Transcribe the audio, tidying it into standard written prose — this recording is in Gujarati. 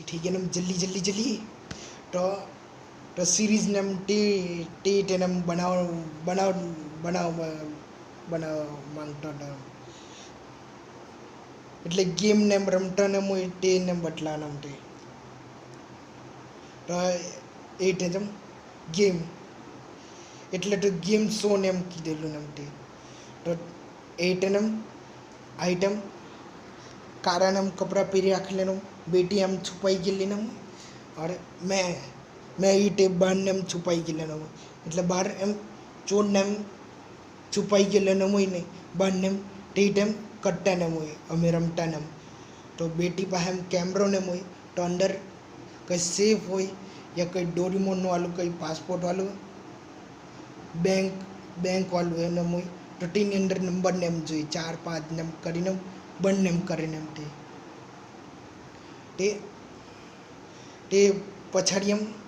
ठीक है ना जल्दी जल्दी जल्दी तो સિરીઝને એમ ટેટ એને બનાવવા માંગતો હતો એટલે ગેમને એમ રમતા ને હું તેને બદલાના તે તો એ તેમ ગેમ એટલે તો ગેમ શોને એમ કીધેલું ને એમ તે તો એ તેને આઈટમ કારણ એમ કપડાં પહેરી રાખેલું બેટી એમ છુપાઈ ગયેલી ને और मैं એ ટેપ બહારને એમ છુપાઈ ગયેલો એટલે બહાર એમ ચોરને એમ છુપાઈ ગયેલો હોય ને બહારને એમ તે ટાઈમ કટ્ટા ને હોય અમે રમતા ને તો બેટી પાસે એમ કેમેરો ને હોય તો અંદર કંઈ સેફ હોય યા કંઈ ડોરીમોનનું વાળું કંઈ પાસપોર્ટ વાળું બેંક વાળું એને હોય તો તેની અંદર નંબરને એમ જોઈએ 4 5 ને એમ કરીને બંને એમ કરીને એમ તે પછાડી એમ